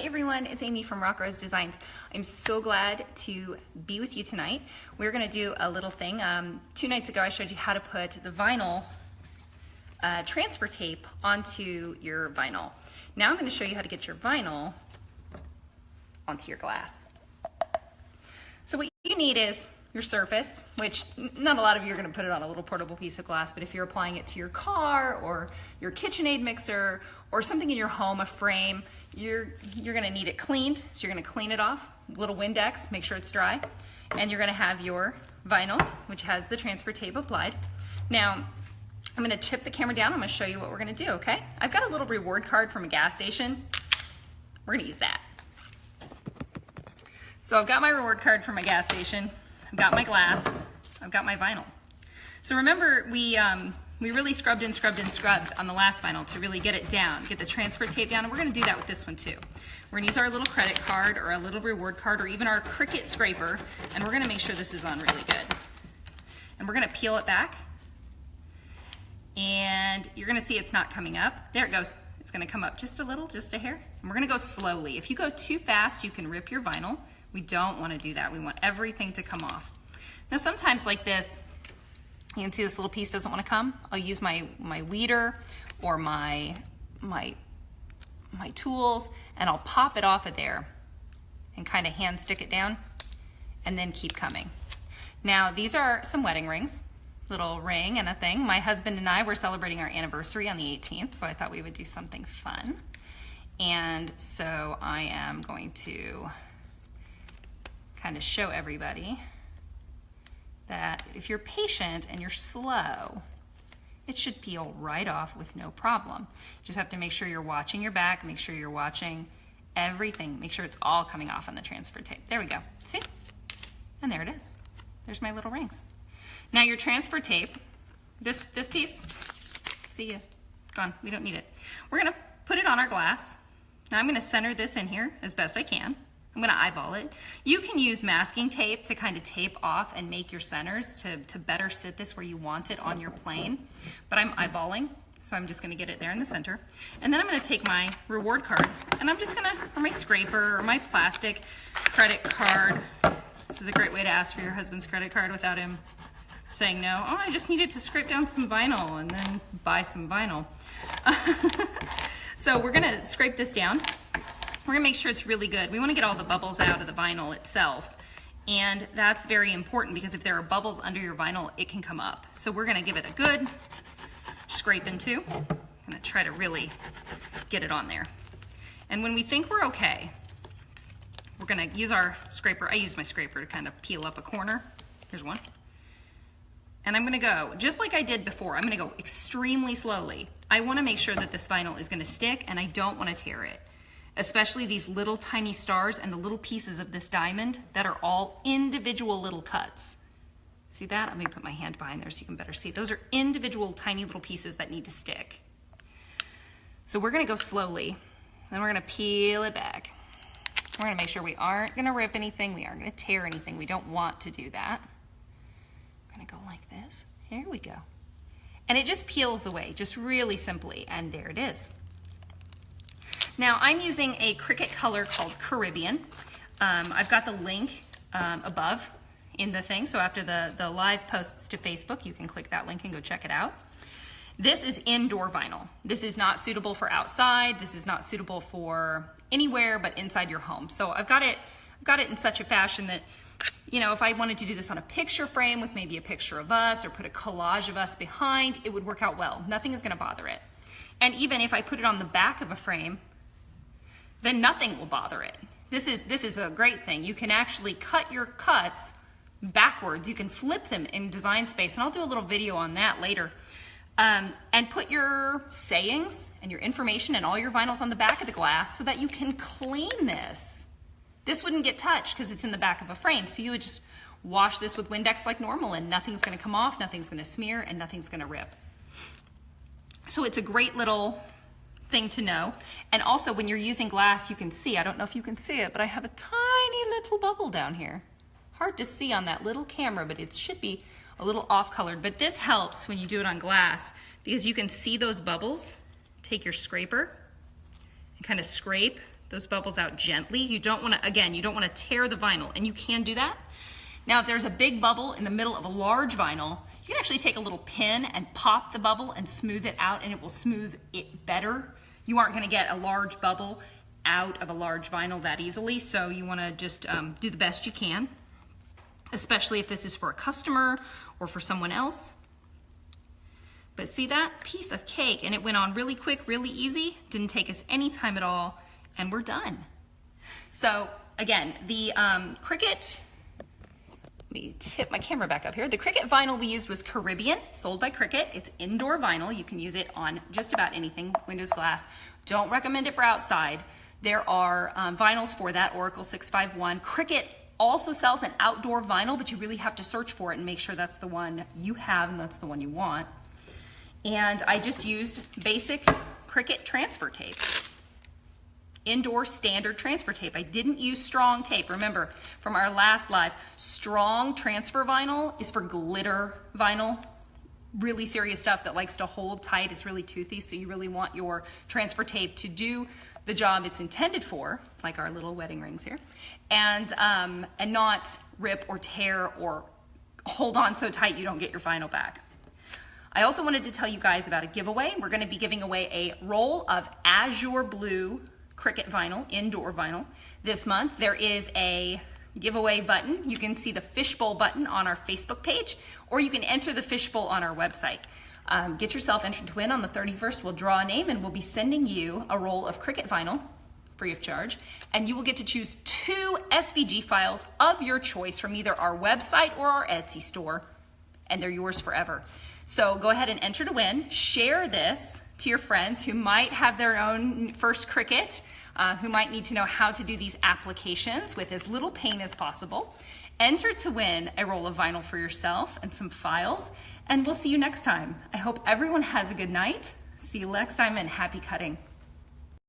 everyone, it's Amy from Rock Rose Designs. I'm so glad to be with you tonight. We're going to do a little thing. 2 nights ago I showed you how to put the vinyl transfer tape onto your vinyl. Now I'm going to show you how to get your vinyl onto your glass. So what you need is your surface, which not a lot of you are going to put it on a little portable piece of glass, but if you're applying it to your car or your KitchenAid mixer or something in your home, a frame, you're going to need it cleaned. So you're going to clean it off, little Windex, make sure it's dry, and you're going to have your vinyl, which has the transfer tape applied. Now, I'm going to tip the camera down. I'm going to show you what we're going to do, okay? I've got a little reward card from a gas station. We're going to use that. So I've got my reward card from my gas station. I've got my glass, I've got my vinyl. So remember, we really scrubbed and scrubbed and scrubbed on the last vinyl to really get it down, get the transfer tape down, and we're going to do that with this one too. We're going to use our little credit card or a little reward card or even our Cricut scraper, and we're going to make sure this is on really good. And we're going to peel it back, and you're going to see it's not coming up. There it goes. It's going to come up just a little, just a hair, and we're going to go slowly. If you go too fast, you can rip your vinyl. We don't want to do that. We want everything to come off. Now sometimes like this, you can see this little piece doesn't want to come. I'll use my weeder or my tools, and I'll pop it off of there and kind of hand stick it down and then keep coming. Now these are some wedding rings, little ring and a thing. My husband and I were celebrating our anniversary on the 18th, so I thought we would do something fun. And so I am going to kind of show everybody that if you're patient and you're slow, it should peel right off with no problem. You just have to make sure you're watching your back, make sure you're watching everything, make sure it's all coming off on the transfer tape. There we go, see? And there it is. There's my little rings. Now your transfer tape, this piece, see ya, gone, we don't need it. We're gonna put it on our glass. Now I'm gonna center this in here as best I can. I'm gonna eyeball it. You can use masking tape to kind of tape off and make your centers to better sit this where you want it on your plane. But I'm eyeballing, so I'm just gonna get it there in the center. And then I'm gonna take my reward card, and I'm just gonna, or my scraper, or my plastic credit card. This is a great way to ask for your husband's credit card without him saying no. Oh, I just needed to scrape down some vinyl and then buy some vinyl. So we're gonna scrape this down. We're gonna make sure it's really good. We wanna get all the bubbles out of the vinyl itself. And that's very important because if there are bubbles under your vinyl, it can come up. So we're gonna give it a good scrape into. I'm gonna try to really get it on there. And when we think we're okay, we're gonna use our scraper. I use my scraper to kind of peel up a corner. Here's one. And I'm gonna go, just like I did before, I'm gonna go extremely slowly. I wanna make sure that this vinyl is gonna stick and I don't wanna tear it. Especially these little tiny stars and the little pieces of this diamond that are all individual little cuts. See that? Let me put my hand behind there so you can better see. Those are individual tiny little pieces that need to stick. So we're gonna go slowly, and we're gonna peel it back. We're gonna make sure we aren't gonna rip anything, we aren't gonna tear anything. We don't want to do that. We're gonna go like this. Here we go. And it just peels away, just really simply, and there it is. Now I'm using a Cricut color called Caribbean. I've got the link above in the thing, so after the live posts to Facebook, you can click that link and go check it out. This is indoor vinyl. This is not suitable for outside. This is not suitable for anywhere but inside your home. So I've got it in such a fashion that, you know, if I wanted to do this on a picture frame with maybe a picture of us or put a collage of us behind, it would work out well. Nothing is gonna bother it. And even if I put it on the back of a frame, then nothing will bother it. This is a great thing. You can actually cut your cuts backwards. You can flip them in Design Space, and I'll do a little video on that later. And put your sayings and your information and all your vinyls on the back of the glass so that you can clean this. This wouldn't get touched because it's in the back of a frame, so you would just wash this with Windex like normal and nothing's gonna come off, nothing's gonna smear, and nothing's gonna rip. So it's a great little thing to know. And also when you're using glass, you can see, I don't know if you can see it, but I have a tiny little bubble down here. Hard to see on that little camera, but it should be a little off colored. But this helps when you do it on glass because you can see those bubbles. Take your scraper and kind of scrape those bubbles out gently. You don't want to, again, you don't want to tear the vinyl, and you can do that. Now, if there's a big bubble in the middle of a large vinyl, you can actually take a little pin and pop the bubble and smooth it out, and it will smooth it better. You aren't going to get a large bubble out of a large vinyl that easily, so you want to just do the best you can, especially if this is for a customer or for someone else. But see that? Piece of cake, and it went on really quick, really easy. Didn't take us any time at all, and we're done. So again, the Cricut, let me tip my camera back up here. The Cricut vinyl we used was Caribbean, sold by Cricut. It's indoor vinyl. You can use it on just about anything, windows, glass. Don't recommend it for outside. There are vinyls for that, Oracle 651. Cricut also sells an outdoor vinyl, but you really have to search for it and make sure that's the one you have and that's the one you want. And I just used basic Cricut transfer tape. Indoor standard transfer tape. I didn't use strong tape. Remember from our last live, strong transfer vinyl is for glitter vinyl. Really serious stuff that likes to hold tight. It's really toothy, so you really want your transfer tape to do the job it's intended for, like our little wedding rings here, and not rip or tear or hold on so tight you don't get your vinyl back. I also wanted to tell you guys about a giveaway. We're going to be giving away a roll of azure blue Cricut vinyl, indoor vinyl, this month. There is a giveaway button. You can see the fishbowl button on our Facebook page, or you can enter the fishbowl on our website. Get yourself entered to win. On the 31st, we'll draw a name and we'll be sending you a roll of Cricut vinyl, free of charge, and you will get to choose 2 SVG files of your choice from either our website or our Etsy store, and they're yours forever. So go ahead and enter to win. Share this to your friends who might have their own first Cricut, who might need to know how to do these applications with as little pain as possible. Enter to win a roll of vinyl for yourself and some files, and we'll see you next time. I hope everyone has a good night. See you next time, and happy cutting.